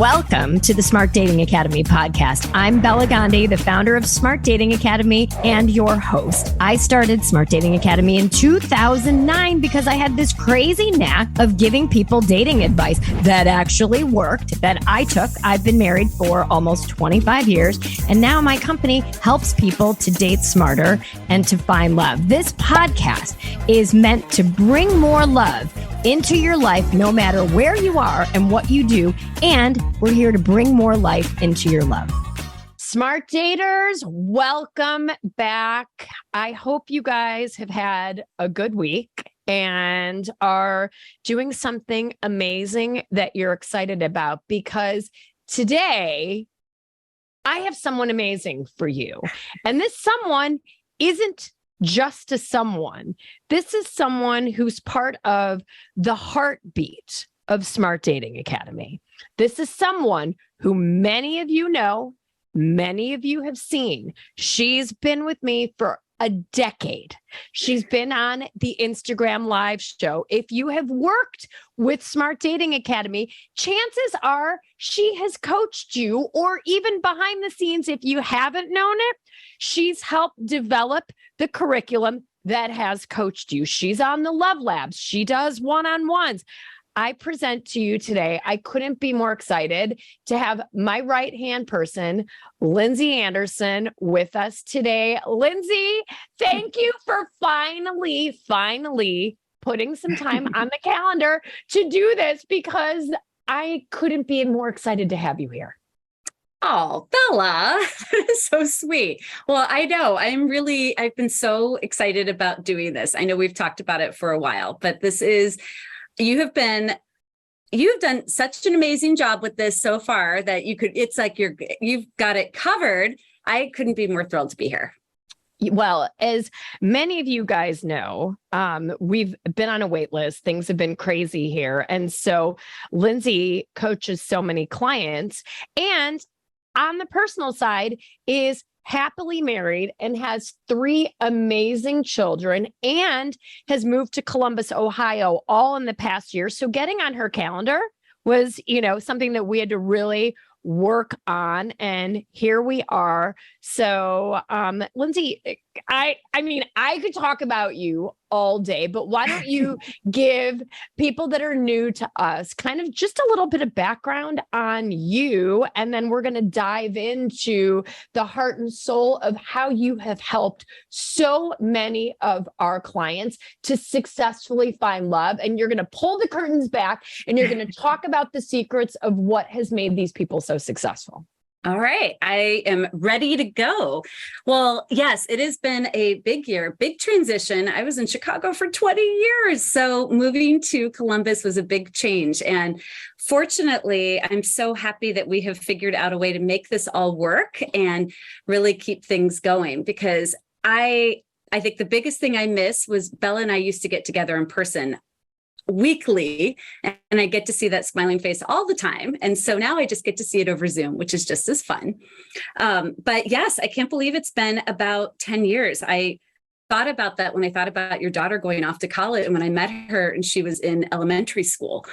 Welcome to the Smart Dating Academy podcast. I'm Bela Gandhi, the founder of Smart Dating Academy and your host. I started Smart Dating Academy in 2009 because I had this crazy knack of giving people dating advice that actually worked, that I took. I've been married for almost 25 years, and now my company helps people to date smarter and to find love. This podcast is meant to bring more love into your life, no matter where you are and what you do. And we're here to bring more life into your love. Smart daters, welcome back. I hope you guys have had a good week and are doing something amazing that you're excited about, because today I have someone amazing for you. And this someone isn't just a someone. This is someone who's part of the heartbeat of Smart Dating Academy. This is someone who many of you know, many of you have seen. She's been with me for a decade. She's been on the Instagram live show. If you have worked with Smart Dating Academy, chances are she has coached you, or even behind the scenes, if you haven't known it, she's helped develop the curriculum that has coached you. She's on the Love Labs. She does one-on-ones. I present to you today, I couldn't be more excited to have my right-hand person, Lindsay Anderson, with us today. Lindsay, thank you for finally putting some time on the calendar to do this, because I couldn't be more excited to have you here. Oh, Bella, that is so sweet. Well, I know I've been so excited about doing this. I know we've talked about it for a while, but you've done such an amazing job with this so far that it's like you've got it covered. I couldn't be more thrilled to be here. Well, as many of you guys know, we've been on a wait list. Things have been crazy here. And so Lindsay coaches so many clients, and on the personal side is happily married and has 3 amazing children and has moved to Columbus, Ohio, all in the past year. So getting on her calendar was, something that we had to really work on. And here we are. So, Lindsay, I could talk about you all day, but why don't you give people that are new to us kind of just a little bit of background on you, and then we're going to dive into the heart and soul of how you have helped so many of our clients to successfully find love. And you're going to pull the curtains back and you're going to talk about the secrets of what has made these people so successful. All right. I am ready to go. Well, yes, it has been a big year, big transition. I was in Chicago for 20 years. So moving to Columbus was a big change. And fortunately, I'm so happy that we have figured out a way to make this all work and really keep things going, because I think the biggest thing I miss was Bella and I used to get together in person weekly, and I get to see that smiling face all the time. And so now I just get to see it over Zoom, which is just as fun. But yes, I can't believe it's been about 10 years. I thought about that when I thought about your daughter going off to college, and when I met her and she was in elementary school.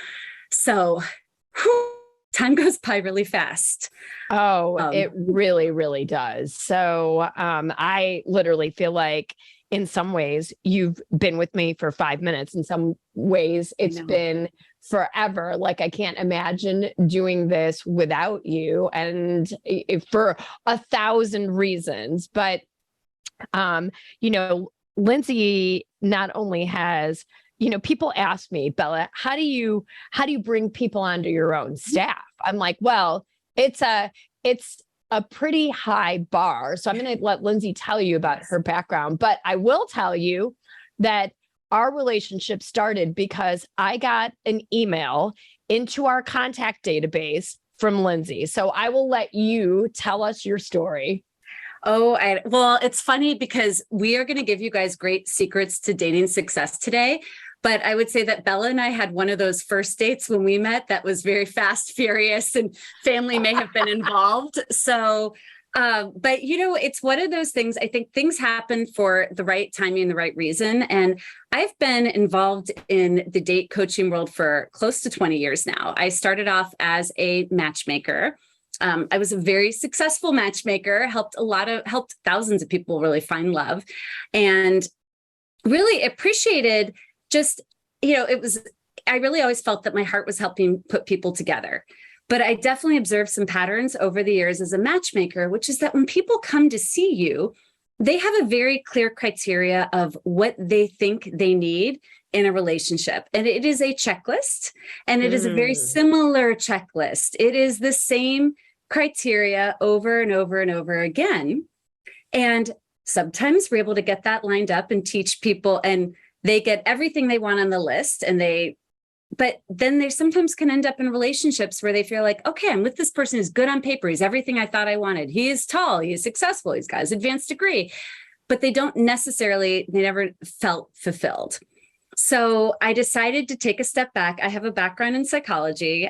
So time goes by really fast. Oh, it really, really does. So I literally feel like in some ways you've been with me for 5 minutes. In some ways it's been forever. Like, I can't imagine doing this without you, and for 1,000 reasons. But, Lindsay not only has, people ask me, Bella, how do you bring people onto your own staff? I'm like, well, it's a pretty high bar. So I'm going to let Lindsay tell you about her background, but I will tell you that our relationship started because I got an email into our contact database from Lindsay. So I will let you tell us your story. Well, it's funny because we are going to give you guys great secrets to dating success today. But I would say that Bella and I had one of those first dates when we met that was very fast, furious, and family may have been involved. So But it's one of those things. I think things happen for the right timing and the right reason. And I've been involved in the date coaching world for close to 20 years now. I started off as a matchmaker. I was a very successful matchmaker, helped thousands of people really find love, and really appreciated I really always felt that my heart was helping put people together. But I definitely observed some patterns over the years as a matchmaker, which is that when people come to see you, they have a very clear criteria of what they think they need in a relationship. And it is a checklist, and it is a very similar checklist. It is the same criteria over and over and over again. And sometimes we're able to get that lined up and teach people, and they get everything they want on the list, but then they sometimes can end up in relationships where they feel like, okay, I'm with this person who's good on paper. He's everything I thought I wanted. He is tall. He is successful. He's got his advanced degree, but they never felt fulfilled. So I decided to take a step back. I have a background in psychology,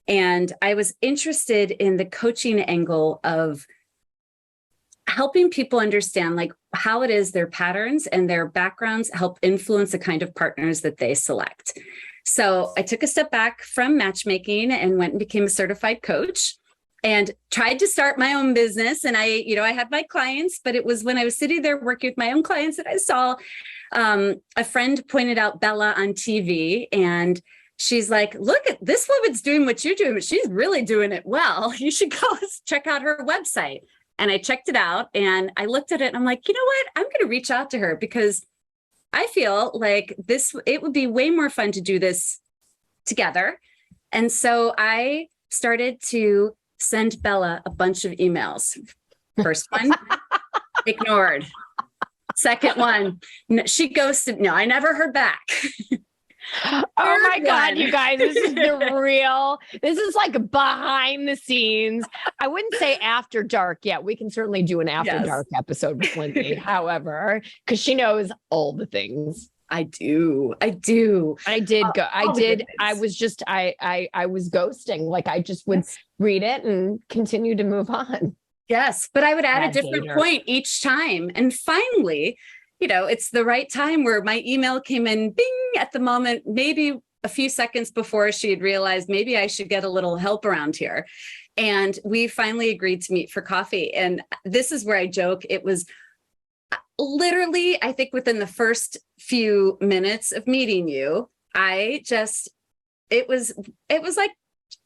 and I was interested in the coaching angle of helping people understand like how it is their patterns and their backgrounds help influence the kind of partners that they select. So I took a step back from matchmaking and went and became a certified coach and tried to start my own business. And I had my clients, but it was when I was sitting there working with my own clients that I saw a friend pointed out Bela on TV, and she's like, look at this woman's doing what you're doing, but she's really doing it well. You should go check out her website. And I checked it out and I looked at it and I'm like, you know what? I'm going to reach out to her because I feel like it would be way more fun to do this together. And so I started to send Bela a bunch of emails. First one, ignored. Second one, she ghosted. No, I never heard back. Oh my God, you guys, this is like behind the scenes. I wouldn't say after dark yet. We can certainly do an after dark episode with Lindsay, however, because she knows all the things. I do. I was ghosting. Like I just would read it and continue to move on. Yes, but I would add a different point each time. And finally, it's the right time where my email came in, bing, at the moment, maybe a few seconds before she had realized maybe I should get a little help around here. And we finally agreed to meet for coffee. And this is where I joke. It was literally, I think within the first few minutes of meeting you, it was like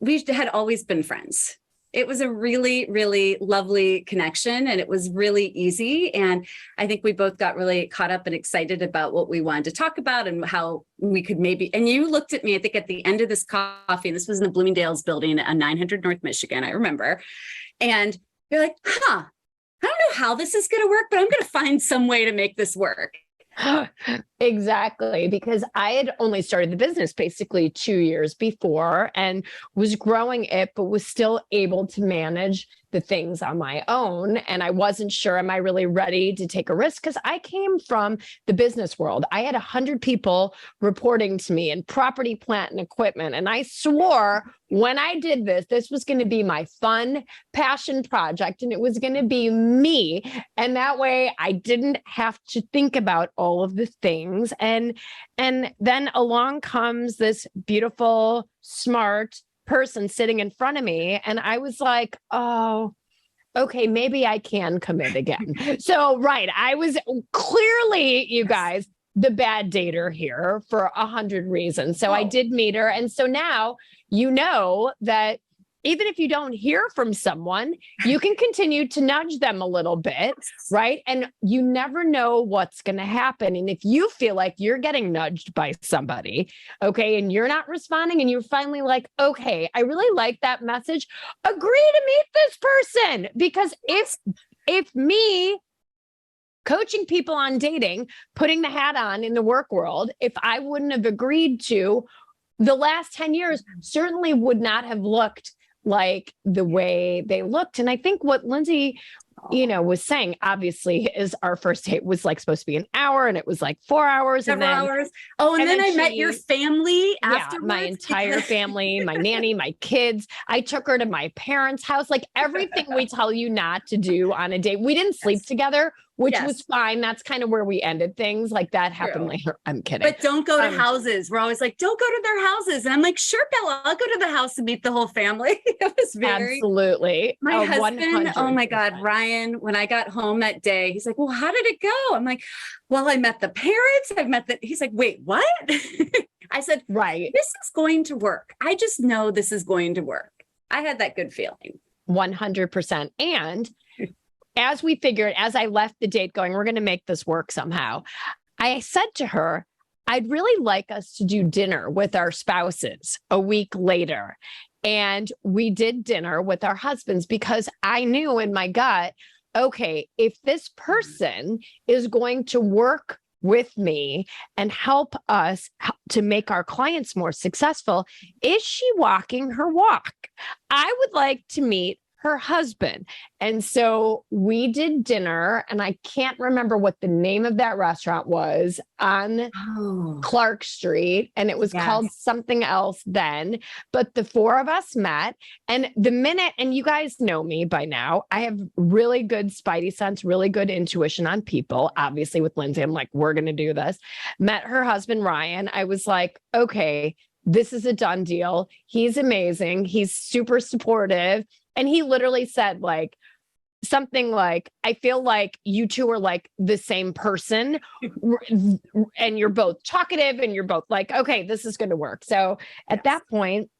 we had always been friends. It was a really, really lovely connection, and it was really easy. And I think we both got really caught up and excited about what we wanted to talk about and how we could and you looked at me, I think at the end of this coffee, and this was in the Bloomingdale's building on 900 North Michigan, I remember. And you're like, I don't know how this is going to work, but I'm going to find some way to make this work. Exactly, because I had only started the business basically 2 years before and was growing it, but was still able to manage the things on my own. And I wasn't sure, am I really ready to take a risk? Because I came from the business world. I had 100 people reporting to me in property, plant, and equipment. And I swore when I did this was going to be my fun passion project, and it was going to be me. And that way I didn't have to think about all of the things. And then along comes this beautiful, smart person sitting in front of me. And I was like, oh, okay, maybe I can commit again. So, right. I was clearly, you guys, the bad dater here for 100 reasons. So I did meet her. And so now you know that even if you don't hear from someone, you can continue to nudge them a little bit, right? And you never know what's going to happen. And if you feel like you're getting nudged by somebody, okay, and you're not responding and you're finally like, okay, I really like that message, agree to meet this person. Because if me coaching people on dating, putting the hat on in the work world, if I wouldn't have agreed to, the last 10 years certainly would not have looked like the way they looked. And I think what Lindsay was saying, obviously our first date was like supposed to be an hour and it was like 4 hours. Several hours. Oh, and then I met your family afterwards. My entire family, my nanny, my kids. I took her to my parents' house, like everything we tell you not to do on a date. We didn't sleep together, which was fine. That's kind of where we ended things. Like that happened later. I'm kidding. But don't go to houses. We're always like, don't go to their houses. And I'm like, sure, Bella, I'll go to the house and meet the whole family. It was very absolutely. My husband, 100%. Oh my God, Ryan, when I got home that day, he's like, well, how did it go? I'm like, well, I met the parents. He's like, wait, what? I said, right. This is going to work. I just know this is going to work. I had that good feeling. 100%. And as I left the date going, we're going to make this work somehow. I said to her, I'd really like us to do dinner with our spouses a week later. And we did dinner with our husbands because I knew in my gut, okay, if this person is going to work with me and help us to make our clients more successful, is she walking her walk? I would like to meet her husband. And so we did dinner, and I can't remember what the name of that restaurant was on Clark Street. And it was called something else then, but the four of us met. And and you guys know me by now, I have really good spidey sense, really good intuition on people. Obviously with Lindsay, I'm like, we're going to do this. Met her husband, Ryan. I was like, okay, this is a done deal. He's amazing. He's super supportive. And he literally said like something like, I feel like you two are like the same person and you're both talkative and you're both like, okay, this is going to work. So at that point,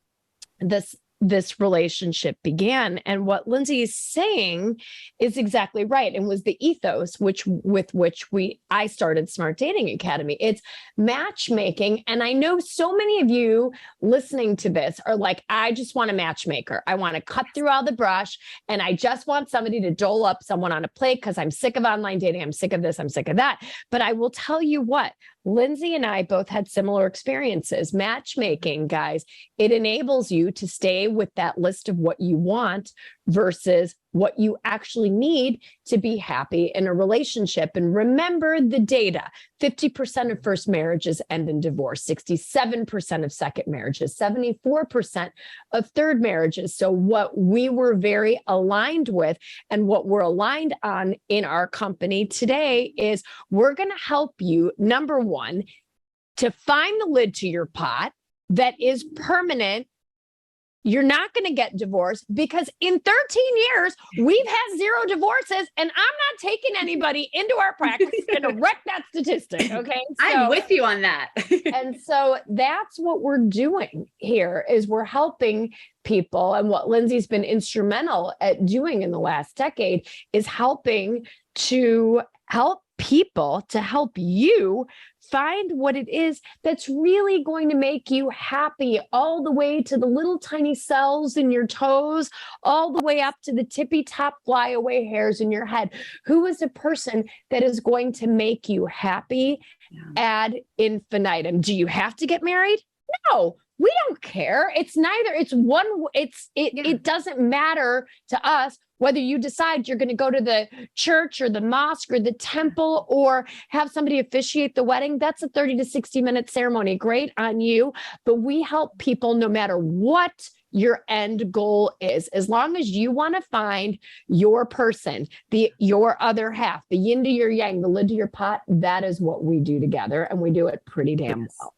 this relationship began. And what Lindsay is saying is exactly right. And was the ethos with which I started Smart Dating Academy. It's matchmaking. And I know so many of you listening to this are like, I just want a matchmaker. I want to cut through all the brush. And I just want somebody to dole up someone on a plate because I'm sick of online dating. I'm sick of this. I'm sick of that. But I will tell you what, Lindsay and I both had similar experiences. Matchmaking, guys, it enables you to stay with that list of what you want versus what you actually need to be happy in a relationship. And remember the data. 50% of first marriages end in divorce, 67% of second marriages, 74% of third marriages. So what we were very aligned with and what we're aligned on in our company today is we're going to help you, number one, to find the lid to your pot that is permanent. You're not going to get divorced because in 13 years, we've had 0 divorces and I'm not taking anybody into our practice and to wreck that statistic. Okay. So, I'm with you on that. And so that's what we're doing here is we're helping people. And what Lindsay's been instrumental at doing in the last decade is helping to help people to help you find what it is that's really going to make you happy, all the way to the little tiny cells in your toes, all the way up to the tippy top flyaway hairs in your head. Who is a person that is going to make you happy ad infinitum? Do you have to get married? No. We don't care. It's neither. It's one. It doesn't matter to us whether you decide you're going to go to the church or the mosque or the temple or have somebody officiate the wedding. That's a 30 to 60 minute ceremony. Great on you. But we help people no matter what your end goal is. As long as you want to find your person, your other half, the yin to your yang, the lid to your pot, that is what we do together. And we do it pretty damn well.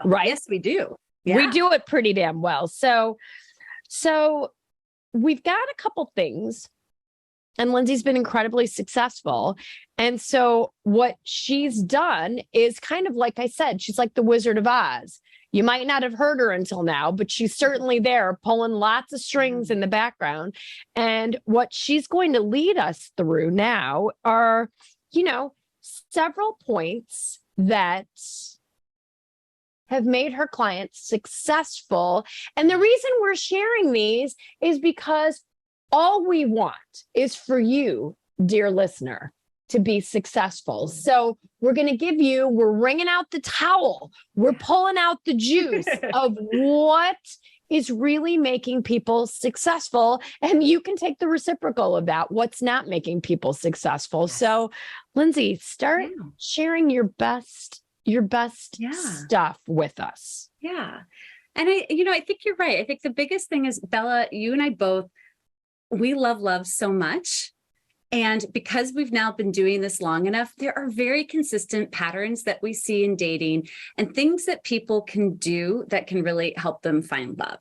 Right? Yes, we do. Yeah. We do it pretty damn well. So we've got a couple things, and Lindsay's been incredibly successful. And so what she's done is kind of like I said, she's like the Wizard of Oz. You might not have heard her until now, but she's certainly there pulling lots of strings in the background. And what she's going to lead us through now are, several points that have made her clients successful. And the reason we're sharing these is because all we want is for you, dear listener, to be successful. So we're wringing out the towel. We're pulling out the juice of what is really making people successful. And you can take the reciprocal of that. What's not making people successful? Yes. So, Lindsay, start sharing your best stuff with us. Yeah. And I think you're right. I think the biggest thing is, Bella, you and I both, we love love so much. And because we've now been doing this long enough, there are very consistent patterns that we see in dating and things that people can do that can really help them find love.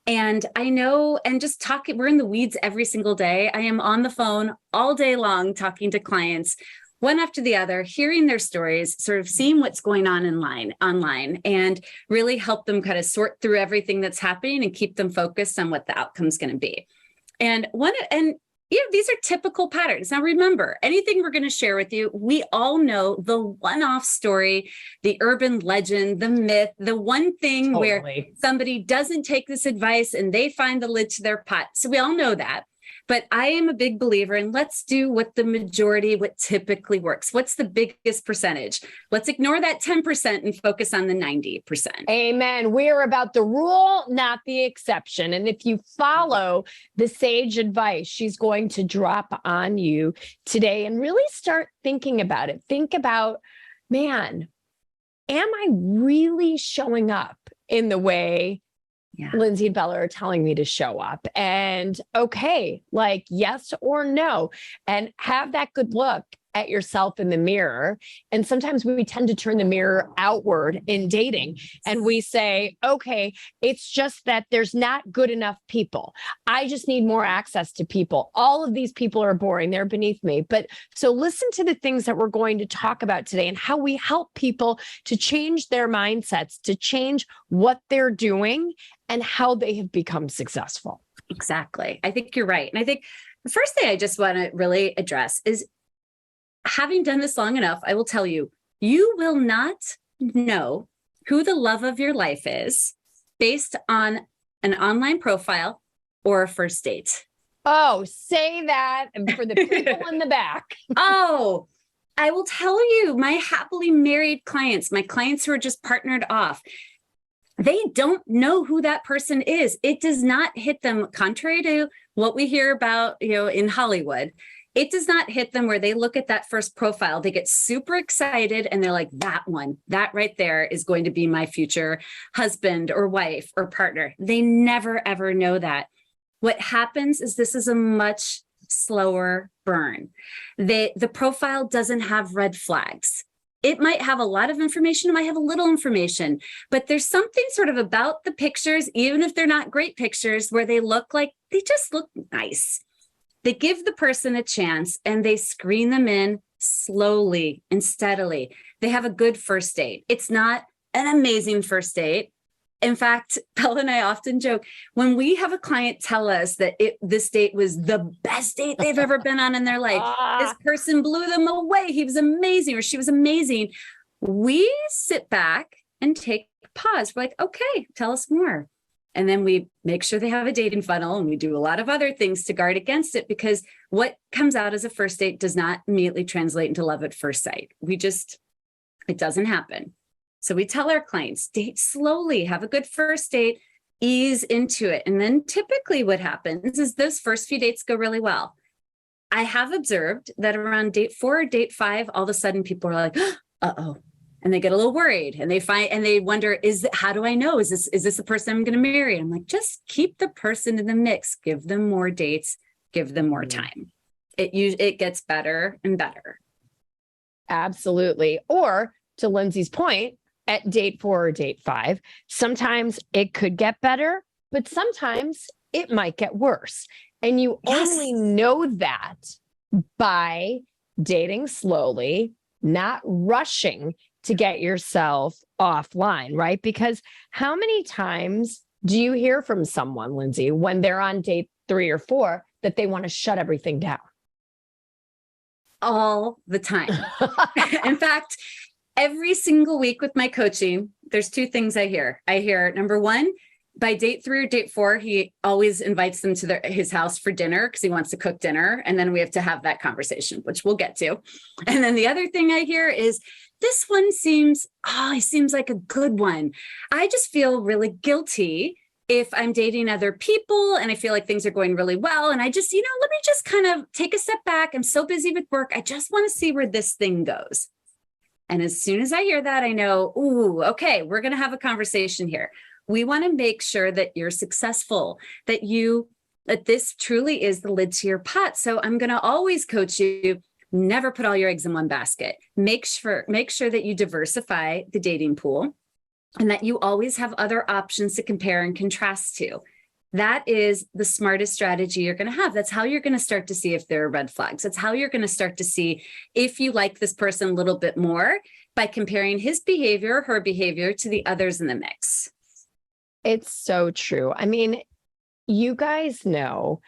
And I know, and just talking, we're in the weeds every single day. I am on the phone all day long talking to clients, one after the other, hearing their stories, sort of seeing what's going on online, and really help them kind of sort through everything that's happening and keep them focused on what the outcome's going to be. And these are typical patterns. Now, remember, anything we're going to share with you, we all know the one-off story, the urban legend, the myth, the one thing where somebody doesn't take this advice and they find the lid to their pot. So we all know that. But I am a big believer in let's do what typically works. What's the biggest percentage? Let's ignore that 10% and focus on the 90%. Amen. We're about the rule, not the exception. And if you follow the sage advice she's going to drop on you today and really start thinking about it, think about, man, am I really showing up in the way Lindsay and Bella are telling me to show up? And okay, like yes or no, and have that good look at yourself in the mirror. And sometimes we tend to turn the mirror outward in dating and we say, okay, it's just that there's not good enough people. I just need more access to people. All of these people are boring. They're beneath me. But so listen to the things that we're going to talk about today and how we help people to change their mindsets, to change what they're doing and how they have become successful. Exactly. I think you're right. And I think the first thing I just want to really address is, having done this long enough, I will tell you, you will not know who the love of your life is based on an online profile or a first date. Oh, say that for the people in the back. Oh, I will tell you, my happily married clients, my clients who are just partnered off, they don't know who that person is. It does not hit them, contrary to what we hear about, in Hollywood. It does not hit them where they look at that first profile, they get super excited and they're like, that right there is going to be my future husband or wife or partner. They never, ever know that. What happens is this is a much slower burn. The profile doesn't have red flags. It might have a lot of information, it might have a little information, but there's something sort of about the pictures, even if they're not great pictures, where they just look nice. They give the person a chance and they screen them in slowly and steadily. They have a good first date. It's not an amazing first date. In fact, Bella and I often joke, when we have a client tell us that this date was the best date they've ever been on in their life, this person blew them away, he was amazing or she was amazing, we sit back and take pause. We're like, okay, tell us more. And then we make sure they have a dating funnel and we do a lot of other things to guard against it, because what comes out as a first date does not immediately translate into love at first sight. It doesn't happen. So we tell our clients, date slowly, have a good first date, ease into it. And then typically what happens is those first few dates go really well. I have observed that around date 4 or date 5, all of a sudden people are like, uh-oh. And they get a little worried and they wonder, how do I know? Is this the person I'm going to marry? I'm like, just keep the person in the mix, give them more dates, give them more time. It gets better and better. Absolutely. Or to Lindsay's point, at date 4 or date 5, sometimes it could get better, but sometimes it might get worse. And you only know that by dating slowly, not rushing to get yourself offline, right? Because how many times do you hear from someone, Lindsay, when they're on date 3 or 4, that they want to shut everything down? All the time. In fact, every single week with my coaching, there's 2 things I hear. I hear, number 1, by date 3 or date 4, he always invites them to his house for dinner because he wants to cook dinner. And then we have to have that conversation, which we'll get to. And then the other thing I hear is, this one he seems like a good one. I just feel really guilty if I'm dating other people and I feel like things are going really well, and I just, let me just kind of take a step back. I'm so busy with work. I just want to see where this thing goes. And as soon as I hear that, I know, ooh, okay, we're going to have a conversation here. We want to make sure that you're successful, that this truly is the lid to your pot. So I'm going to always coach you. Never put all your eggs in one basket. Make sure that you diversify the dating pool and that you always have other options to compare and contrast to. That is the smartest strategy you're going to have. That's how you're going to start to see if there are red flags. That's how you're going to start to see if you like this person a little bit more by comparing his behavior, her behavior to the others in the mix. It's so true. I mean, you guys know,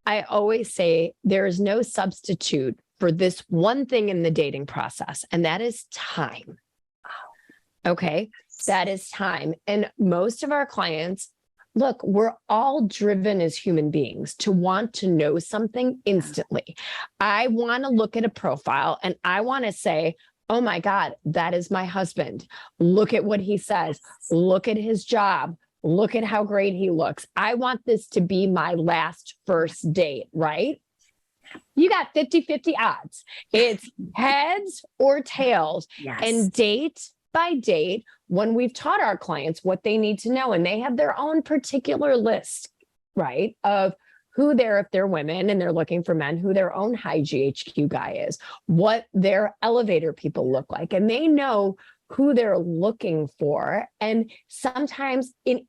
I always say there is no substitute for this one thing in the dating process, and that is time. Okay, that is time. And most of our clients, look, we're all driven as human beings to want to know something instantly. I want to look at a profile and I want to say, oh my God, that is my husband. Look at what he says. Look at his job. Look at how great he looks. I want this to be my last first date, right? You got 50-50 odds. It's heads or tails. Yes. And date by date, when we've taught our clients what they need to know, and they have their own particular list, right, of who if they're women and they're looking for men, who their own high GHQ guy is, what their elevator people look like, and they know who they're looking for. And sometimes, even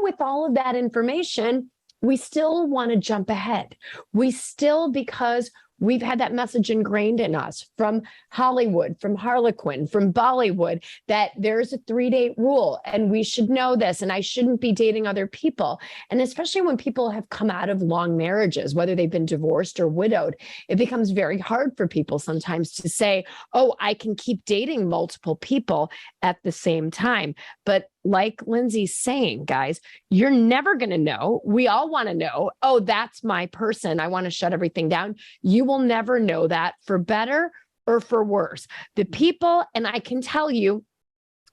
with all of that information, we still want to jump ahead. Because we've had that message ingrained in us from Hollywood, from Harlequin, from Bollywood, that there's a 3-date rule and we should know this and I shouldn't be dating other people. And especially when people have come out of long marriages, whether they've been divorced or widowed, it becomes very hard for people sometimes to say, oh, I can keep dating multiple people at the same time. But like Lindsay's saying, guys, you're never going to know. We all want to know, oh, that's my person. I want to shut everything down. You will never know that, for better or for worse. The people, and I can tell you,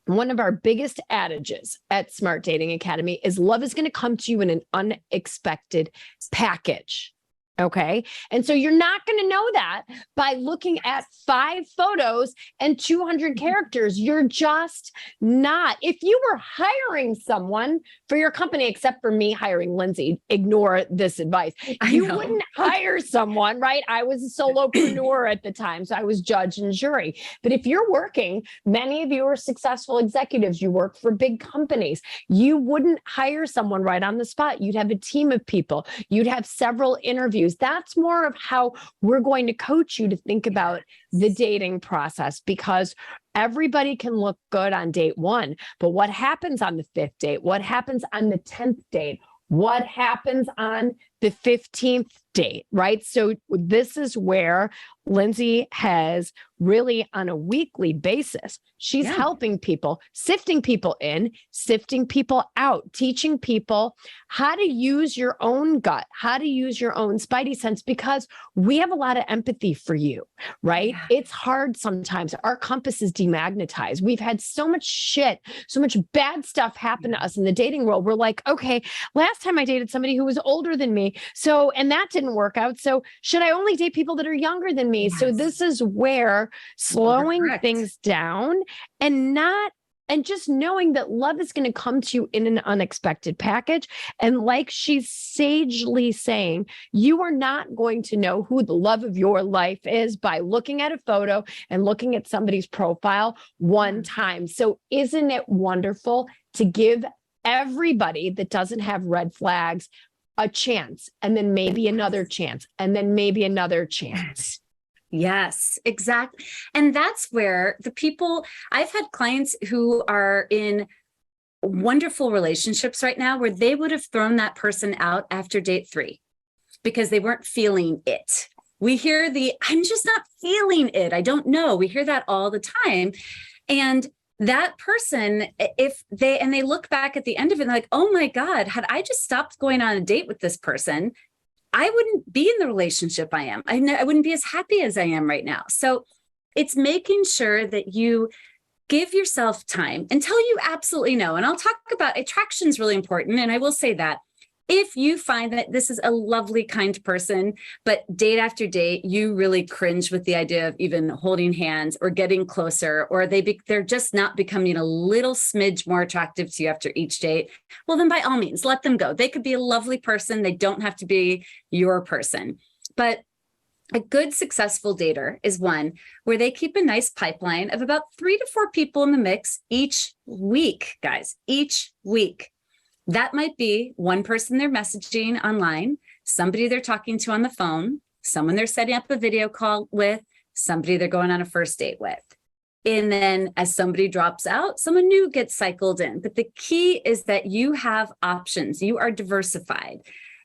one of our biggest adages at Smart Dating Academy is love is going to come to you in an unexpected package. Okay. And so you're not going to know that by looking at 5 photos and 200 characters. You're just not. If you were hiring someone for your company, except for me hiring Lindsay, ignore this advice. You wouldn't hire someone, right? I was a solopreneur at the time, so I was judge and jury. But if you're working, many of you are successful executives, you work for big companies, you wouldn't hire someone right on the spot. You'd have a team of people. You'd have several interviews. That's more of how we're going to coach you to think about the dating process, because everybody can look good on date 1, but what happens on the 5th date? What happens on the 10th date? What happens on the 15th date, right? So this is where Lindsay has really, on a weekly basis, she's helping people, sifting people in, sifting people out, teaching people how to use your own gut, how to use your own spidey sense, because we have a lot of empathy for you, right? Yeah. It's hard sometimes. Our compass is demagnetized. We've had so much shit, so much bad stuff happen to us in the dating world. We're like, okay, last time I dated somebody who was older than me, and that didn't work out. So should I only date people that are younger than me? Yes. So this is where slowing things down and just knowing that love is going to come to you in an unexpected package. And like she's sagely saying, you are not going to know who the love of your life is by looking at a photo and looking at somebody's profile one time. So isn't it wonderful to give everybody that doesn't have red flags a chance, and then maybe another chance, and then maybe another chance? Yes, exactly. And that's where I've had clients who are in wonderful relationships right now where they would have thrown that person out after date 3 because they weren't feeling it. We hear I'm just not feeling it. I don't know. We hear that all the time. And that person, if they look back at the end of it and like, oh my God, had I just stopped going on a date with this person, I wouldn't be in the relationship I am. I wouldn't be as happy as I am right now. So it's making sure that you give yourself time until you absolutely know. And I'll talk about attraction is really important. And I will say that if you find that this is a lovely, kind person, but date after date, you really cringe with the idea of even holding hands or getting closer, or they're just not becoming a little smidge more attractive to you after each date, well, then by all means, let them go. They could be a lovely person. They don't have to be your person. But a good, successful dater is one where they keep a nice pipeline of about 3 to 4 people in the mix each week, guys, each week. That might be one person they're messaging online, somebody they're talking to on the phone, someone they're setting up a video call with, somebody they're going on a first date with. And then as somebody drops out, someone new gets cycled in. But the key is that you have options. You are diversified.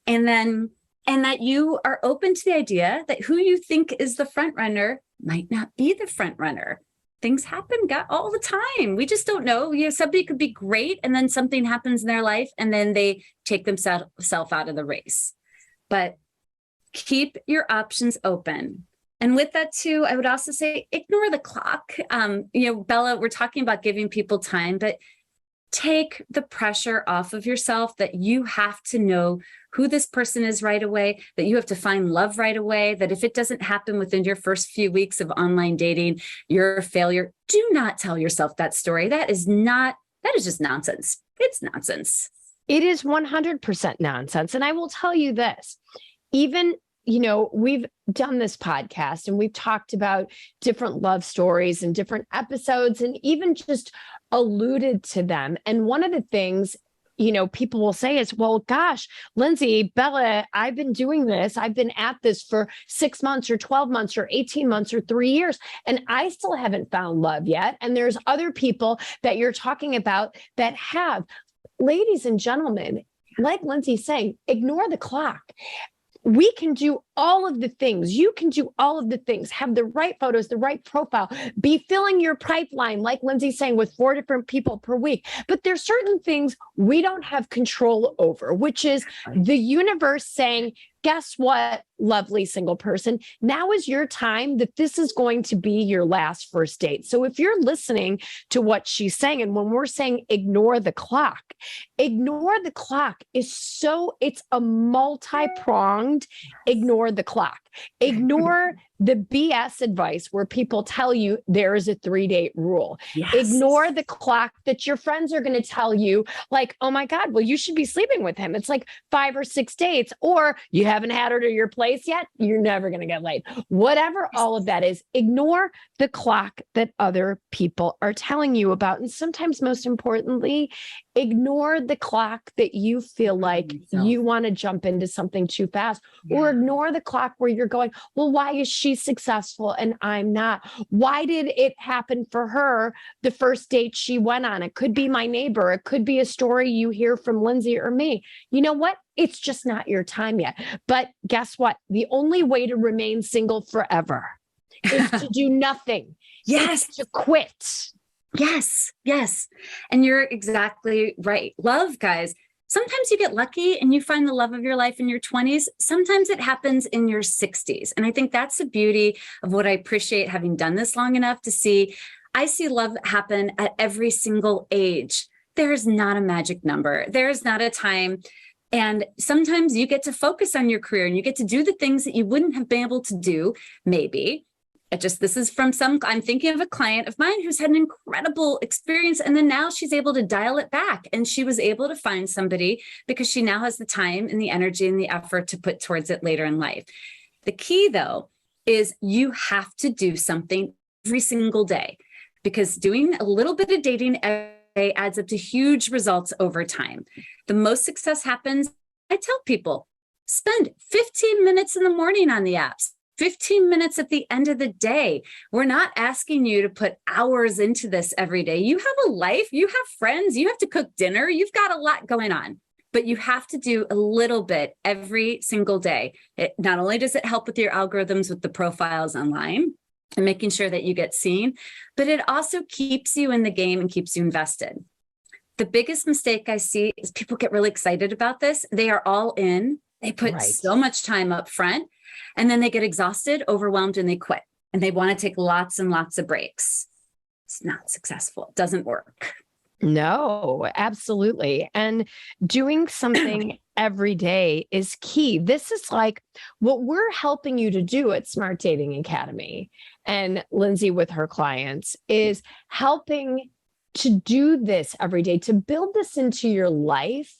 And that you are open to the idea that who you think is the front runner might not be the front runner. Things happen all the time. We just don't know. Somebody could be great, and then something happens in their life, and then they take themselves out of the race. But keep your options open. And with that too, I would also say ignore the clock. Bella, we're talking about giving people time, but take the pressure off of yourself that you have to know who this person is right away, that you have to find love right away, that if it doesn't happen within your first few weeks of online dating, you're a failure. Do not tell yourself that story. That is just nonsense. It's nonsense. It is 100% nonsense. And I will tell you this, even we've done this podcast and we've talked about different love stories and different episodes and even just alluded to them. And one of the things, people will say is, well, gosh, Lindsay, Bella, I've been doing this. I've been at this for 6 months or 12 months or 18 months or 3 years, and I still haven't found love yet. And there's other people that you're talking about that have. Ladies and gentlemen, like Lindsay's saying, ignore the clock. We can do all of the things. You can do all of the things, have the right photos, the right profile, be filling your pipeline, like Lindsay's saying, with 4 different people per week. But there's certain things we don't have control over, which is the universe saying, guess what, lovely single person, now is your time, that this is going to be your last first date. So if you're listening to what she's saying, and when we're saying ignore the clock is it's a multi-pronged ignore the clock. Ignore the BS advice where people tell you there is a 3-date rule. Yes. Ignore the clock that your friends are going to tell you, like, oh my God, well, you should be sleeping with him. It's like 5 or 6 dates, or you haven't had her to your place yet. You're never going to get laid. Whatever all of that is, ignore the clock that other people are telling you about. And sometimes, most importantly, ignore the clock that you feel like you want to jump into something too fast, or ignore the clock where you're going, well, why is she successful and I'm not? Why did it happen for her the first date she went on? It could be my neighbor. It could be a story you hear from Lindsay or me. You know what? It's just not your time yet. But guess what? The only way to remain single forever is to do nothing. Yes. It's to quit. Yes. And you're exactly right. Love, guys. Sometimes you get lucky and you find the love of your life in your 20s. Sometimes it happens in your 60s. And I think that's the beauty of what I appreciate, having done this long enough to see. I see love happen at every single age. There's not a magic number. There's not a time. And sometimes you get to focus on your career and you get to do the things that you wouldn't have been able to do, maybe. This is from I'm thinking of a client of mine who's had an incredible experience. And then now she's able to dial it back. And she was able to find somebody because she now has the time and the energy and the effort to put towards it later in life. The key, though, is you have to do something every single day, because doing a little bit of dating every day adds up to huge results over time. The most success happens, I tell people, spend 15 minutes in the morning on the apps. 15 minutes at the end of the day. We're not asking you to put hours into this every day. You have a life, you have friends, you have to cook dinner, you've got a lot going on, but you have to do a little bit every single day. Not only does it help with your algorithms with the profiles online and making sure that you get seen, but it also keeps you in the game and keeps you invested. The biggest mistake I see is people get really excited about this. They are all in. They put so much time up front, and then they get exhausted, overwhelmed, and they quit. And they want to take lots and lots of breaks. It's just not successful. It doesn't work. No, absolutely. And doing something every day is key. This is like what we're helping you to do at Smart Dating Academy, and Lindsay with her clients is helping to do this every day, to build this into your life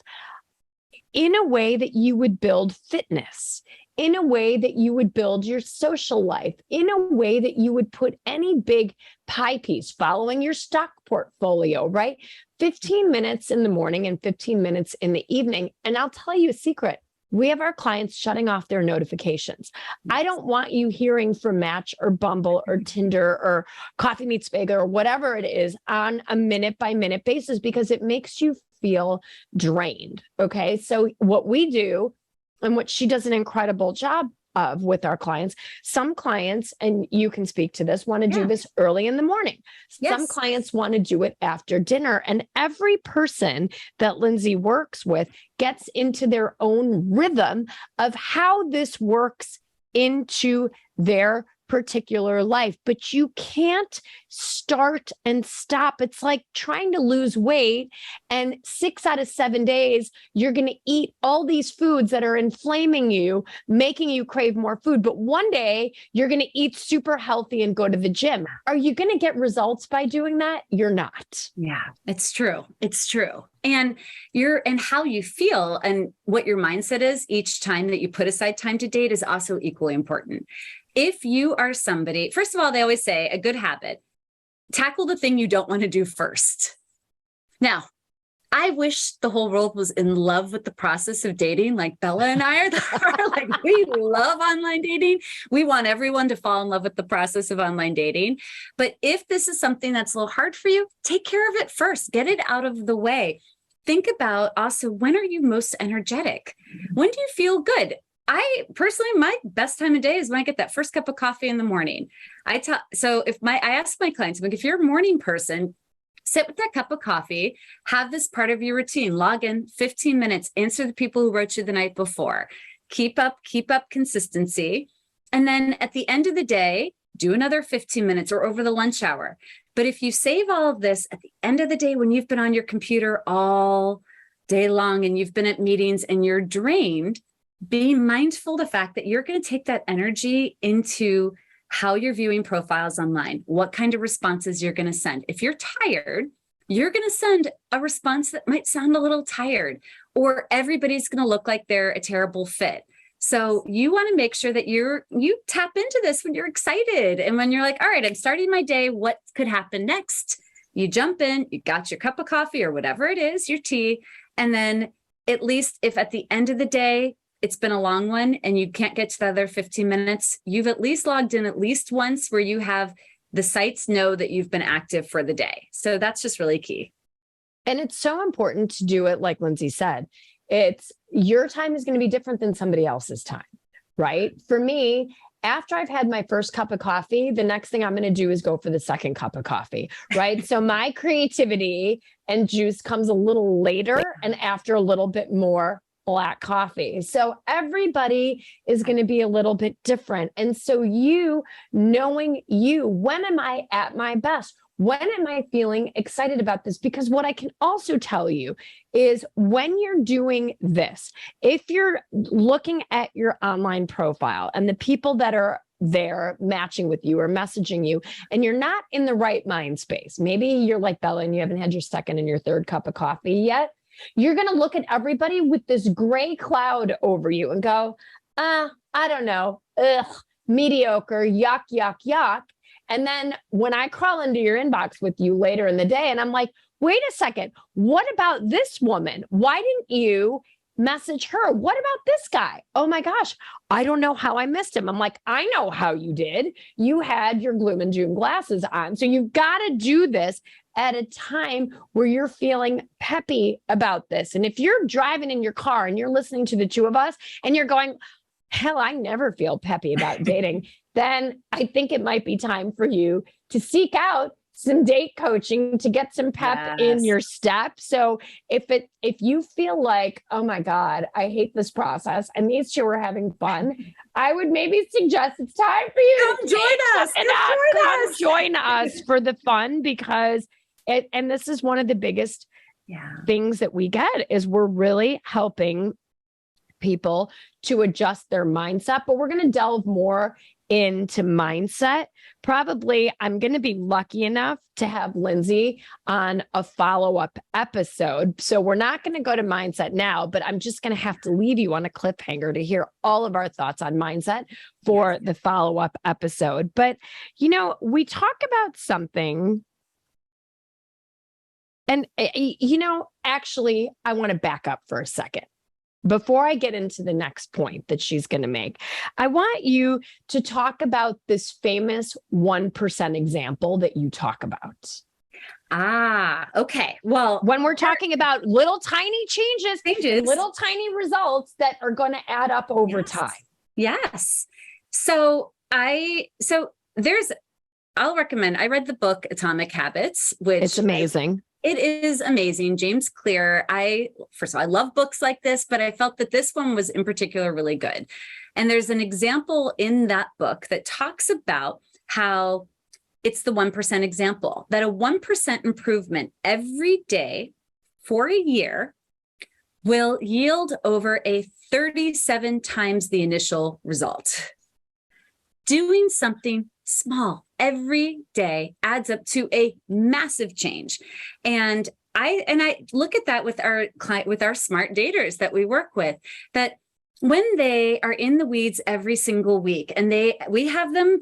in a way that you would build fitness, in a way that you would build your social life, in a way that you would put any big pie piece, following your stock portfolio, right? 15 minutes in the morning and 15 minutes in the evening. And I'll tell you a secret. We have our clients shutting off their notifications. I don't want you hearing from Match or Bumble or Tinder or Coffee Meets Bagel or whatever it is on a minute by minute basis, because it makes you feel drained. Okay. So what we do, and what she does an incredible job of with our clients, some clients, and you can speak to this, want to do this early in the morning. Yes. Some clients want to do it after dinner. And every person that Lindsay works with gets into their own rhythm of how this works into their particular life. But you can't start and stop. It's like trying to lose weight, and 6 out of 7 days, you're going to eat all these foods that are inflaming you, making you crave more food. But one day you're going to eat super healthy and go to the gym. Are you going to get results by doing that? You're not. Yeah, it's true. It's true. And how you feel and what your mindset is each time that you put aside time to date is also equally important. If you are somebody, first of all, they always say a good habit, tackle the thing you don't want to do first. Now, I wish the whole world was in love with the process of dating like Bella and I are. Like, we love online dating. We want everyone to fall in love with the process of online dating. But if this is something that's a little hard for you, take care of it first. Get it out of the way. Think about also, when are you most energetic? When do you feel good? I personally, my best time of day is when I get that first cup of coffee in the morning. I ask my clients, like, if you're a morning person, sit with that cup of coffee, have this part of your routine, log in 15 minutes, answer the people who wrote you the night before, keep up consistency. And then at the end of the day, do another 15 minutes or over the lunch hour. But if you save all of this at the end of the day, when you've been on your computer all day long and you've been at meetings and you're drained, be mindful of the fact that you're going to take that energy into how you're viewing profiles online, what kind of responses you're going to send. If you're tired, you're going to send a response that might sound a little tired, or everybody's going to look like they're a terrible fit. So you want to make sure that you tap into this when you're excited. And when you're like, all right, I'm starting my day, what could happen next? You jump in, you got your cup of coffee or whatever it is, your tea. And then at least if at the end of the day, it's been a long one and you can't get to the other 15 minutes, you've at least logged in at least once where you have the sites know that you've been active for the day. So that's just really key. And it's so important to do it, like Lindsay said. It's your time is going to be different than somebody else's time, right? For me, after I've had my first cup of coffee, the next thing I'm going to do is go for the second cup of coffee, right? So my creativity and juice comes a little later and after a little bit more black coffee. So everybody is going to be a little bit different. And so you knowing you, when am I at my best? When am I feeling excited about this? Because what I can also tell you is when you're doing this, if you're looking at your online profile and the people that are there matching with you or messaging you, and you're not in the right mind space, maybe you're like Bella and you haven't had your second and your third cup of coffee yet, you're going to look at everybody with this gray cloud over you and go, I don't know, mediocre, yuck, yuck, yuck. And then when I crawl into your inbox with you later in the day and I'm like, wait a second, what about this woman? Why didn't you message her? What about this guy? Oh my gosh, I don't know how I missed him. I'm like, I know how you did. You had your gloom and doom glasses on. So you've got to do this at a time where you're feeling peppy about this. And if you're driving in your car and you're listening to the two of us and you're going, hell, I never feel peppy about dating, then I think it might be time for you to seek out some date coaching to get some pep in your step. So if you feel like, oh my God, I hate this process and these two are having fun, I would maybe suggest it's time for you Come join us. Come join us for the fun, because and this is one of the biggest things that we get is we're really helping people to adjust their mindset, but we're going to delve more into mindset. Probably I'm going to be lucky enough to have Lindsay on a follow-up episode. So we're not going to go to mindset now, but I'm just going to have to leave you on a cliffhanger to hear all of our thoughts on mindset for the follow-up episode. But, we talk about something, and, actually, I want to back up for a second. Before I get into the next point that she's going to make, I want you to talk about this famous 1% example that you talk about. Okay. Well, when we're talking about little tiny changes, little tiny results that are going to add up over time. Yes. So I'll recommend, I read the book Atomic Habits, which it's amazing. It is amazing. James Clear. First of all, I love books like this, but I felt that this one was in particular really good. And there's an example in that book that talks about how it's the 1% example, that a 1% improvement every day for a year will yield over a 37 times the initial result. Doing something small every day adds up to a massive change. And I look at that with our client, with our smart daters that we work with, that when they are in the weeds every single week and we have a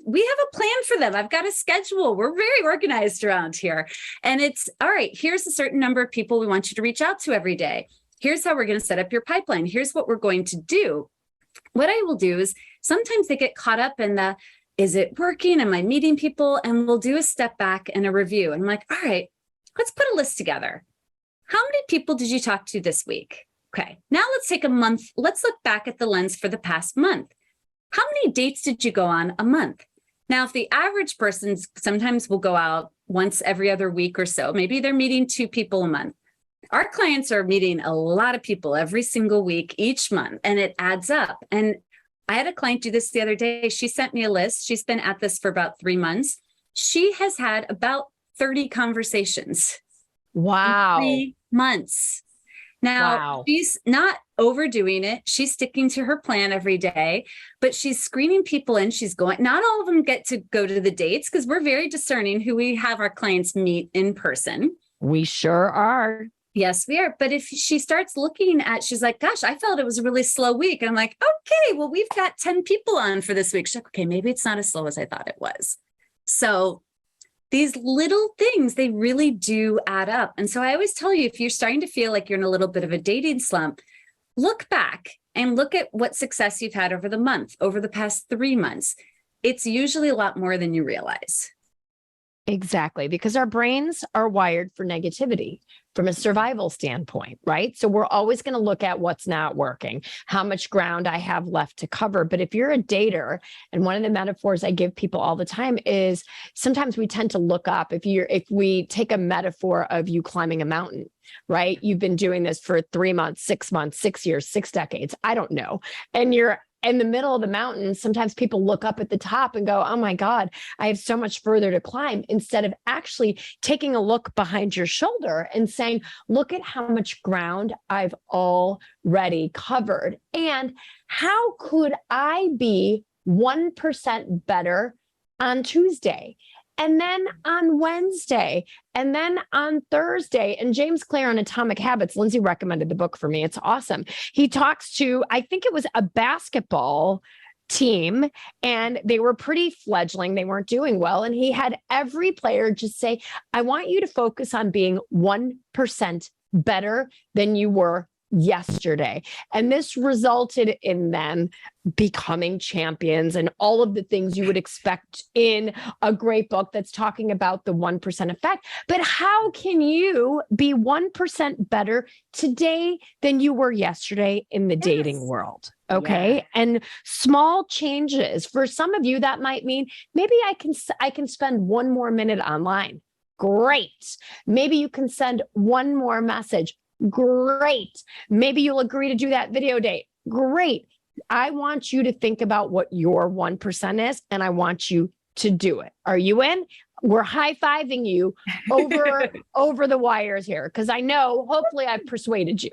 plan for them. I've got a schedule. We're very organized around here. And it's all right, here's a certain number of people we want you to reach out to every day. Here's how we're going to set up your pipeline. Here's what we're going to do. What I will do is sometimes they get caught up in the, is it working? Am I meeting people? And we'll do a step back and a review. And I'm like, all right, let's put a list together. How many people did you talk to this week? Okay, now let's take a month. Let's look back at the lens for the past month. How many dates did you go on a month? Now, if the average person sometimes will go out once every other week or so, maybe they're meeting 2 people a month. Our clients are meeting a lot of people every single week, each month, and it adds up. And I had a client do this the other day. She sent me a list. She's been at this for about 3 months. She has had about 30 conversations. Wow. In 3 months. Now, She's not overdoing it. She's sticking to her plan every day, but she's screening people in. She's going, not all of them get to go to the dates because we're very discerning who we have our clients meet in person. We sure are. Yes, we are. But if she starts looking at, she's like, gosh, I felt it was a really slow week. And I'm like, okay, well, we've got 10 people on for this week. She's like, okay, maybe it's not as slow as I thought it was. So these little things, they really do add up. And so I always tell you, if you're starting to feel like you're in a little bit of a dating slump, look back and look at what success you've had over the month, over the past 3 months. It's usually a lot more than you realize. Exactly, because our brains are wired for negativity from a survival standpoint, right? So we're always going to look at what's not working, how much ground I have left to cover. But if you're a dater, and one of the metaphors I give people all the time is sometimes we tend to look up. If we take a metaphor of you climbing a mountain, right? You've been doing this for 3 months, 6 months, 6 years, 6 decades. I don't know. And you're in the middle of the mountain. Sometimes people look up at the top and go, oh my God, I have so much further to climb, instead of actually taking a look behind your shoulder and saying, look at how much ground I've already covered. And how could I be 1% better on Tuesday? And then on Wednesday, and then on Thursday. And James Clear on Atomic Habits, Lindsay recommended the book for me. It's awesome. He talks to, I think it was a basketball team, and they were pretty fledgling. They weren't doing well. And he had every player just say, I want you to focus on being 1% better than you were yesterday. And this resulted in them becoming champions and all of the things you would expect in a great book that's talking about the 1% effect. But how can you be 1% better today than you were yesterday in the dating world? Okay. Yeah. And small changes for some of you, that might mean maybe I can spend 1 more minute online. Great. Maybe you can send one more message. Great. Maybe you'll agree to do that video date. Great. I want you to think about what your 1% is, and I want you to do it. Are you in? We're high-fiving you over the wires here, because I know, hopefully I've persuaded you.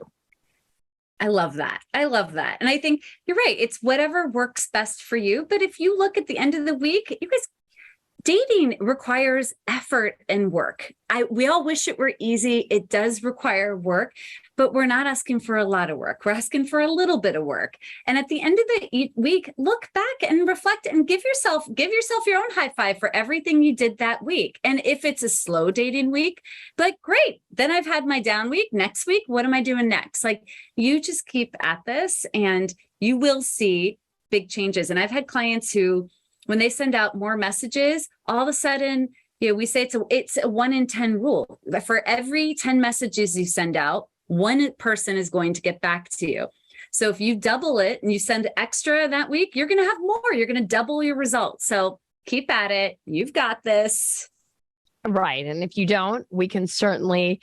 I love that. I love that. And I think you're right. It's whatever works best for you. But if you look at the end of the week, you guys, dating requires effort and work. We all wish it were easy. It does require work, but we're not asking for a lot of work. We're asking for a little bit of work. And at the end of the week, look back and reflect and give yourself your own high five for everything you did that week. And if it's a slow dating week, like, great, then I've had my down week. Next week, what am I doing next? Like, you just keep at this and you will see big changes. And I've had clients who, when they send out more messages, all of a sudden, we say it's a 1 in 10 rule. For every 10 messages you send out, one person is going to get back to you. So if you double it and you send extra that week, you're going to have more. You're going to double your results. So keep at it. You've got this. Right. And if you don't, we can certainly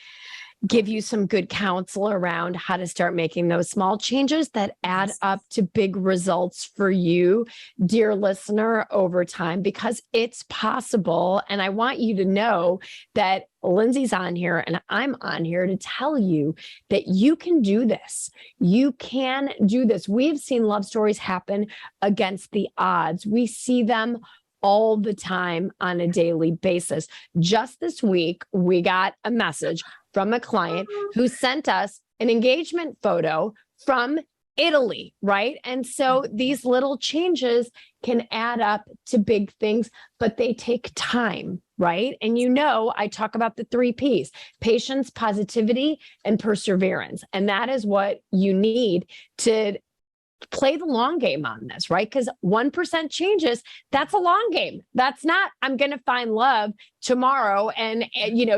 give you some good counsel around how to start making those small changes that add up to big results for you, dear listener, over time, because it's possible. And I want you to know that Lindsay's on here and I'm on here to tell you that you can do this. You can do this. We've seen love stories happen against the odds. We see them all the time on a daily basis. Just this week, we got a message from a client who sent us an engagement photo from Italy, right? And so these little changes can add up to big things, but they take time, right? And I talk about the 3 Ps: patience, positivity, and perseverance. And that is what you need to play the long game on this, right? Because 1% changes, that's a long game. That's not, I'm going to find love tomorrow and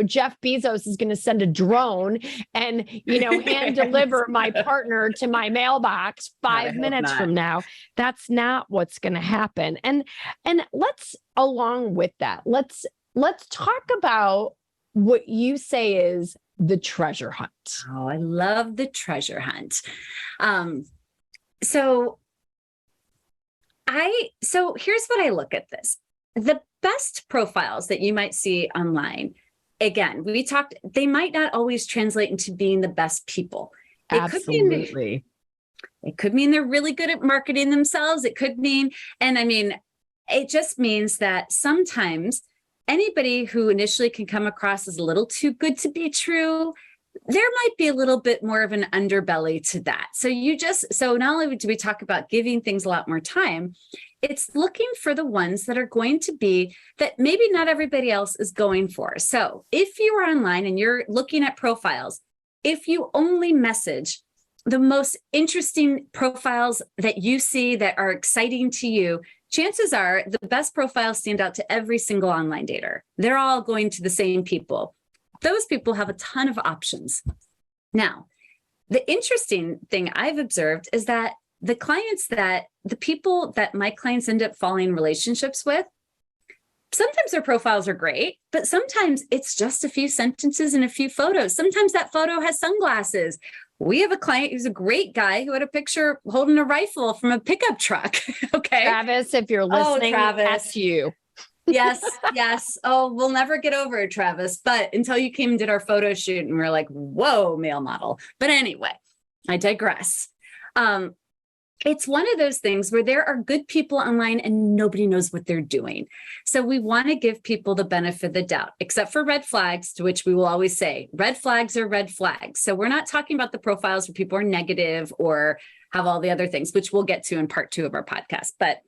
Jeff Bezos is going to send a drone and, hand deliver my partner to my mailbox 5 minutes from now. That's not what's going to happen. And let's, along with that, let's talk about what you say is the treasure hunt. Oh, I love the treasure hunt. So here's what I look at this. The best profiles that you might see online, again, they might not always translate into being the best people. Absolutely. It could mean they're really good at marketing themselves. It could mean, it just means that sometimes anybody who initially can come across as a little too good to be true, there might be a little bit more of an underbelly to that. So not only do we talk about giving things a lot more time, it's looking for the ones that are going to be that maybe not everybody else is going for. So if you are online and you're looking at profiles, if you only message the most interesting profiles that you see that are exciting to you, chances are the best profiles stand out to every single online dater. They're all going to the same people. Those people have a ton of options. Now, the interesting thing I've observed is that the people that my clients end up falling in relationships with, sometimes their profiles are great, but sometimes it's just a few sentences and a few photos. Sometimes that photo has sunglasses. We have a client who's a great guy who had a picture holding a rifle from a pickup truck. Okay. Travis, if you're listening, that's you. Yes. Oh, we'll never get over it, Travis. But until you came and did our photo shoot and we're like, whoa, male model. But anyway, I digress. It's one of those things where there are good people online and nobody knows what they're doing. So we want to give people the benefit of the doubt, except for red flags, to which we will always say red flags are red flags. So we're not talking about the profiles where people are negative or have all the other things, which we'll get to in part 2 of our podcast. But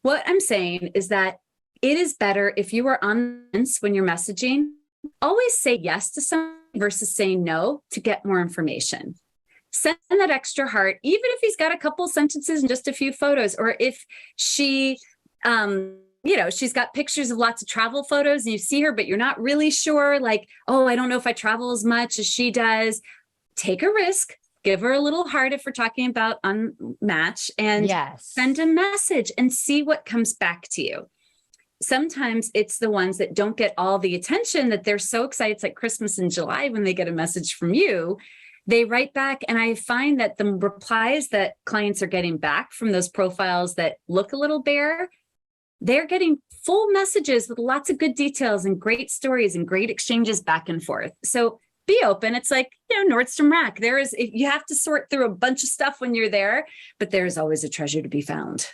what I'm saying is that it is better if you are on this when you're messaging, always say yes to something versus saying no to get more information. Send that extra heart, even if he's got a couple sentences and just a few photos, or if she, she's got pictures of lots of travel photos and you see her, but you're not really sure, like, oh, I don't know if I travel as much as she does. Take a risk. Give her a little heart if we're talking about unmatch and send a message and see what comes back to you. sometimes it's the ones that don't get all the attention that they're so excited. It's like Christmas in July when they get a message from you. They write back, and I find that the replies that clients are getting back from those profiles that look a little bare, they're getting full messages with lots of good details and great stories and great exchanges back and forth. So be open. It's like, Nordstrom Rack. You have to sort through a bunch of stuff when you're there, but there's always a treasure to be found.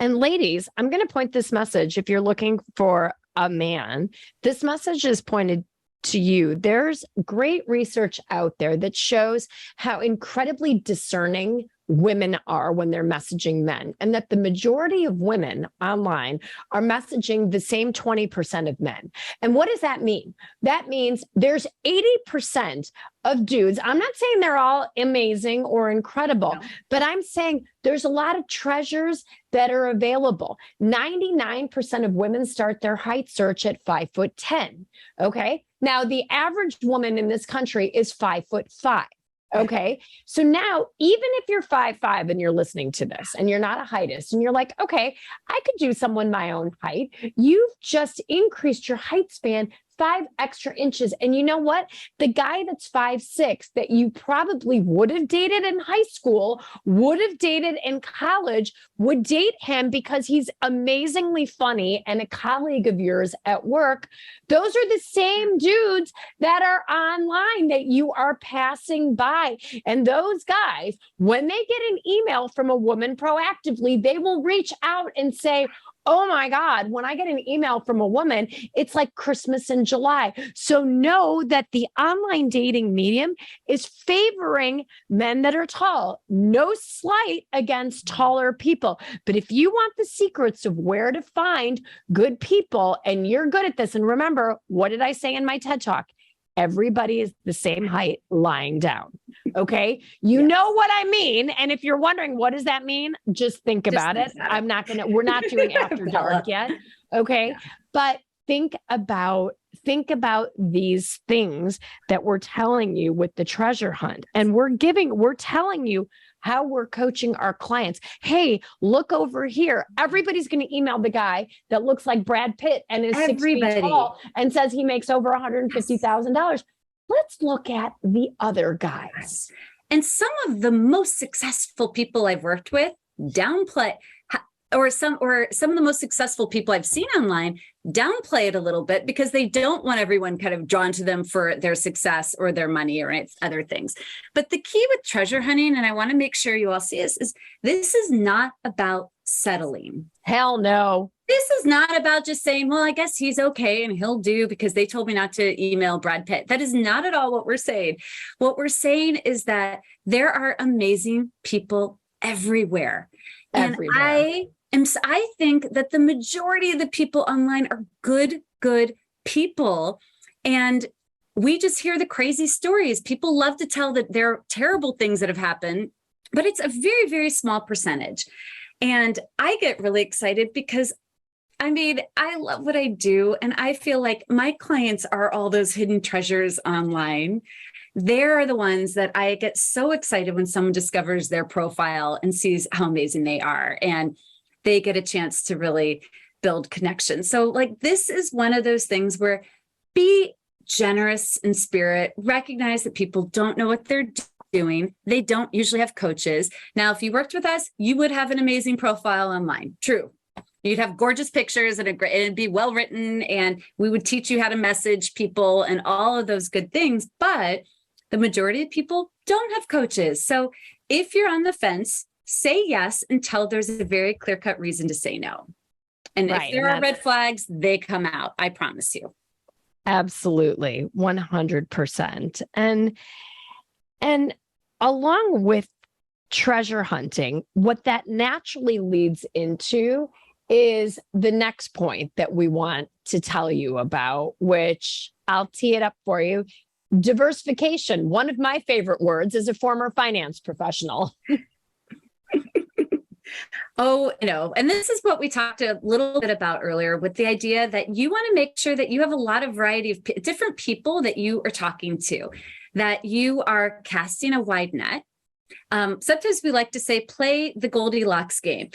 And ladies, I'm going to point this message. If you're looking for a man, this message is pointed to you. There's great research out there that shows how incredibly discerning women are when they're messaging men, and that the majority of women online are messaging the same 20% of men. And what does that mean? That means there's 80% of dudes. I'm not saying they're all amazing or incredible, but I'm saying there's a lot of treasures that are available. 99% of women start their height search at 5'10". Okay. Now the average woman in this country is 5'5". Okay. So now, even if you're 5'5" and you're listening to this and you're not a heightist and you're like, okay, I could do someone my own height. You've just increased your height span 5 extra inches. And you know what? The guy that's 5'6" that you probably would have dated in high school, would have dated in college, would date him because he's amazingly funny and a colleague of yours at work. Those are the same dudes that are online that you are passing by. And those guys, when they get an email from a woman proactively, they will reach out and say, oh my God, when I get an email from a woman, it's like Christmas in July. So know that the online dating medium is favoring men that are tall. No slight against taller people. But if you want the secrets of where to find good people, and you're good at this, and remember, what did I say in my TED Talk? Everybody is the same height lying down. Okay. You know what I mean? And if you're wondering, what does that mean? Just think about it. We're not doing After Dark yet. Okay. But think about these things that we're telling you with the treasure hunt. And we're telling you how we're coaching our clients. Hey, look over here. Everybody's going to email the guy that looks like Brad Pitt and is 6 feet tall and says he makes over $150,000. Let's look at the other guys. And some of the most successful people I've worked with downplay, or some of the most successful people I've seen online downplay it a little bit because they don't want everyone kind of drawn to them for their success or their money or other things. But the key with treasure hunting, and I want to make sure you all see this is not about settling. Hell no. This is not about just saying, well, I guess he's okay and he'll do because they told me not to email Brad Pitt. That is not at all what we're saying. What we're saying is that there are amazing people everywhere. And I think that the majority of the people online are good people. And we just hear the crazy stories. People love to tell that there are terrible things that have happened, but it's a very, very small percentage. And I get really excited because I love what I do. And I feel like my clients are all those hidden treasures online. They're the ones that I get so excited when someone discovers their profile and sees how amazing they are. And they get a chance to really build connections. So this is one of those things where be generous in spirit, recognize that people don't know what they're doing. They don't usually have coaches. Now, if you worked with us, you would have an amazing profile online. True. You'd have gorgeous pictures and it'd be well written, and we would teach you how to message people and all of those good things. But the majority of people don't have coaches. So if you're on the fence, say yes until there's a very clear-cut reason to say no. And if there are red flags, they come out. I promise you. Absolutely. 100%. And along with treasure hunting, what that naturally leads into is the next point that we want to tell you about, which I'll tee it up for you. Diversification. One of my favorite words as a former finance professional. And this is what we talked a little bit about earlier with the idea that you want to make sure that you have a lot of variety of different people that you are talking to, that you are casting a wide net. Sometimes we like to say, play the Goldilocks game.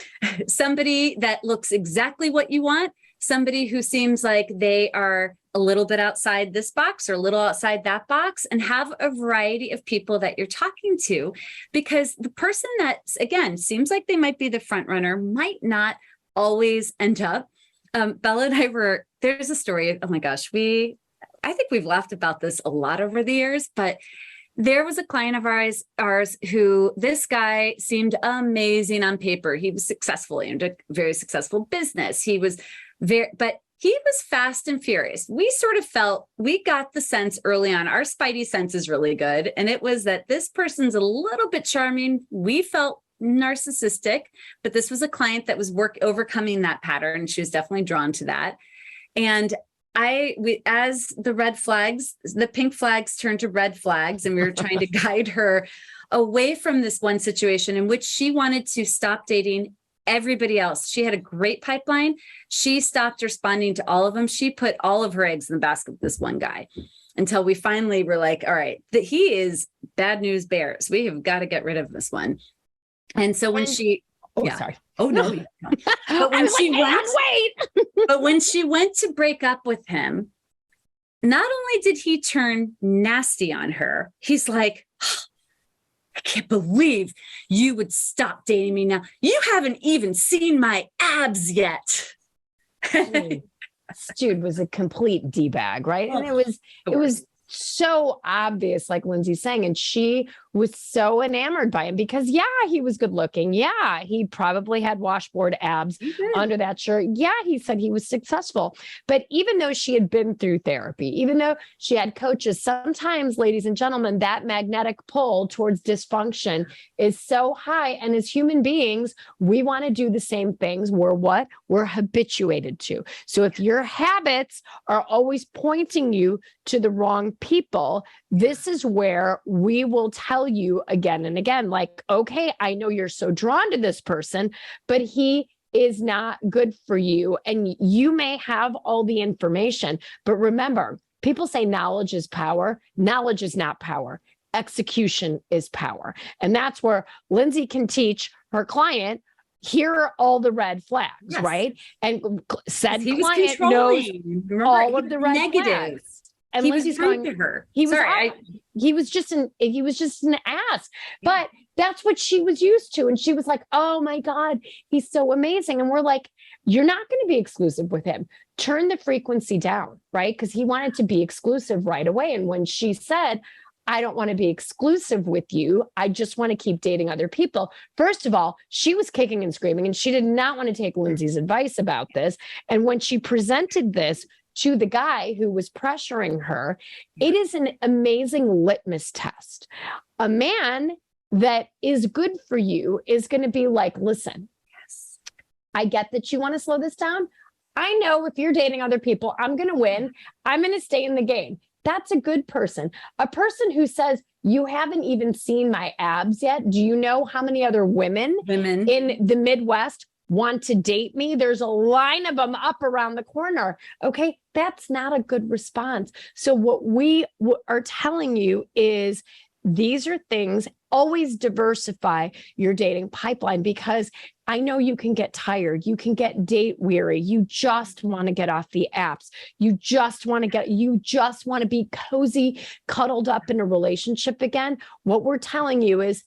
Somebody that looks exactly what you want, somebody who seems like they are a little bit outside this box or a little outside that box, and have a variety of people that you're talking to, because the person that, again, seems like they might be the front runner might not always end up. Bella and I there's a story. Oh my gosh. I think we've laughed about this a lot over the years, but there was a client of ours who, this guy seemed amazing on paper. He was successful in a very successful business. But he was fast and furious. We got the sense early on, our spidey sense is really good. And it was that this person's a little bit charming. We felt narcissistic, but this was a client that was overcoming that pattern. She was definitely drawn to that. And as the pink flags turned to red flags, and we were trying to guide her away from this one situation in which she wanted to stop dating everybody else. She had a great pipeline. She stopped responding to all of them. She put all of her eggs in the basket with this one guy, until we finally were like, all right, that he is bad news bears. We have got to get rid of this one. And so Sorry. Oh no. But when she went to break up with him, not only did he turn nasty on her, he's like, I can't believe you would stop dating me now. You haven't even seen my abs yet. This dude was a complete D-bag, right? And it was so obvious, like Lindsay's saying, and she was so enamored by him because, yeah, he was good looking. Yeah, he probably had washboard abs under that shirt. Yeah, he said he was successful. But even though she had been through therapy, even though she had coaches, sometimes, ladies and gentlemen, that magnetic pull towards dysfunction is so high. And as human beings, we want to do the same things. We're habituated to. So if your habits are always pointing you to the wrong people, this is where we will tell you again and again, like, okay, I know you're so drawn to this person, but he is not good for you. And you may have all the information, but remember, people say knowledge is power. Knowledge is not power. Execution is power. And that's where Lindsay can teach her client, here are all the red flags, right? And said client knows all of the red flags. And Lindsay's going to her. He was just an ass. But that's what she was used to. And she was like, oh my God, he's so amazing. And we're like, you're not going to be exclusive with him. Turn the frequency down, right? Because he wanted to be exclusive right away. And when she said, I don't want to be exclusive with you, I just want to keep dating other people. First of all, she was kicking and screaming, and she did not want to take Lindsay's advice about this. And when she presented this to the guy who was pressuring her, it is an amazing litmus test. A man that is good for you is going to be like, listen, yes, I get that you want to slow this down. I know if you're dating other people, I'm going to win. I'm going to stay in the game. That's a good person. A person who says, you haven't even seen my abs yet. Do you know how many other women in the Midwest want to date me? There's a line of them up around the corner. Okay, that's not a good response. So what we are telling you is these are things, always diversify your dating pipeline, because I know you can get tired. You can get date weary. You just want to get off the apps. You just want to be cozy, cuddled up in a relationship again. What we're telling you is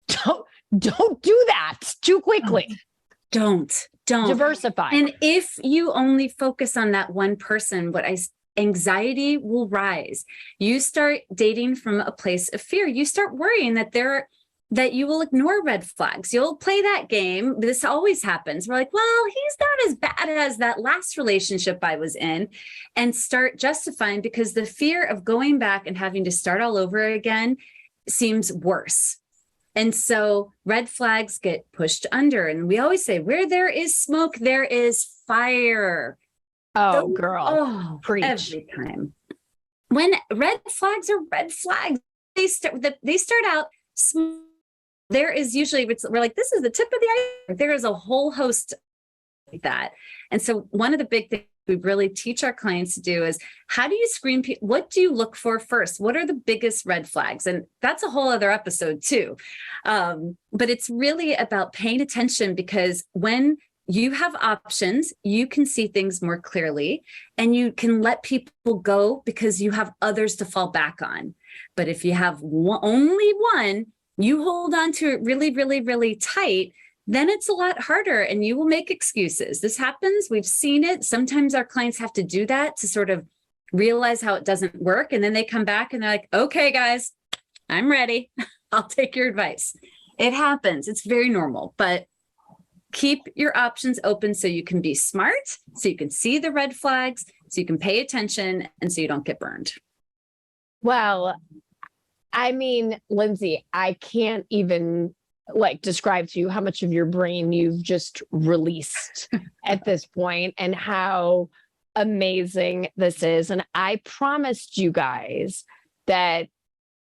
don't do that too quickly. Don't diversify. And if you only focus on that one person, anxiety will rise. You start dating from a place of fear. You start worrying that you will ignore red flags. You'll play that game. This always happens. We're like, well, he's not as bad as that last relationship I was in, and start justifying, because the fear of going back and having to start all over again seems worse. And so red flags get pushed under. And we always say, where there is smoke, there is fire. Oh, girl. Preach. Every time. When red flags are red flags, they start out small. There is usually, we're like, this is the tip of the iceberg. There is a whole host like that. And so one of the big things we really teach our clients to do is, how do you screen people? What do you look for first? What are the biggest red flags? And that's a whole other episode too. But it's really about paying attention, because when you have options. You can see things more clearly, and you can let people go because you have others to fall back on. But if you have only one, you hold on to it really, really, really tight, then it's a lot harder and you will make excuses. This happens. We've seen it. Sometimes our clients have to do that to sort of realize how it doesn't work. And then they come back and they're like, okay, guys, I'm ready. I'll take your advice. It happens. It's very normal, but keep your options open so you can be smart, so you can see the red flags, so you can pay attention, and so you don't get burned. Well, I mean, Lindsay, I can't even describe to you how much of your brain you've just released at this point and how amazing this is. And I promised you guys that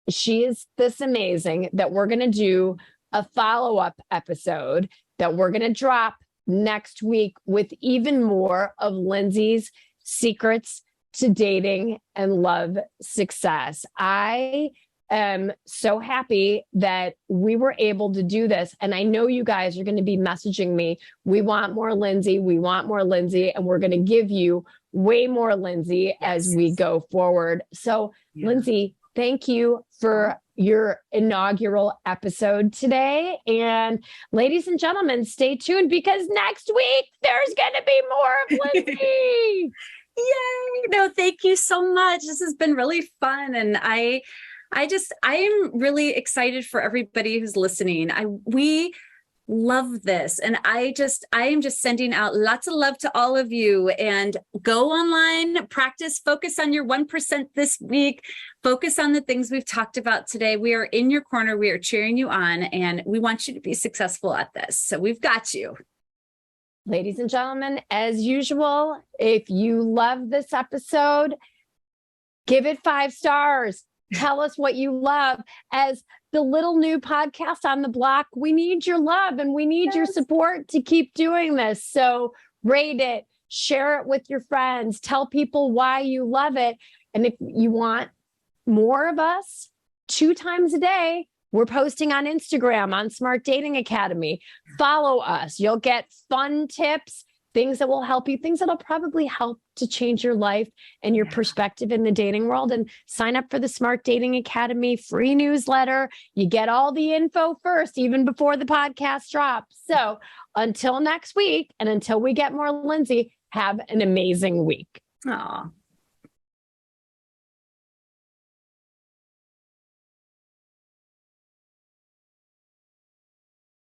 she is this amazing that we're going to do a follow-up episode that we're going to drop next week with even more of Lindsay's secrets to dating and love success. I am so happy that we were able to do this. And I know you guys are going to be messaging me. We want more Lindsay. We want more Lindsay. And we're going to give you way more Lindsay as we go forward. So, Lindsay, thank you for your inaugural episode today. And ladies and gentlemen, stay tuned because next week there's going to be more of Lindsay. Yay. No, thank you so much. This has been really fun. And I am really excited for everybody who's listening. We love this. And I am just sending out lots of love to all of you, and go online, practice, focus on your 1% this week, focus on the things we've talked about today. We are in your corner. We are cheering you on, and we want you to be successful at this. So we've got you. Ladies and gentlemen, as usual, if you love this episode, give it 5 stars. Tell us what you love. As the little new podcast on the block, we need your love and we need your support to keep doing this. So rate it, share it with your friends, tell people why you love it. And if you want more of us, 2 times a day, we're posting on Instagram on Smart Dating Academy. Follow us. You'll get fun tips, things that will help you, things that'll probably help to change your life and your perspective in the dating world. And sign up for the Smart Dating Academy free newsletter. You get all the info first, even before the podcast drops. So until next week, and until we get more Lindsay, have an amazing week. Aw.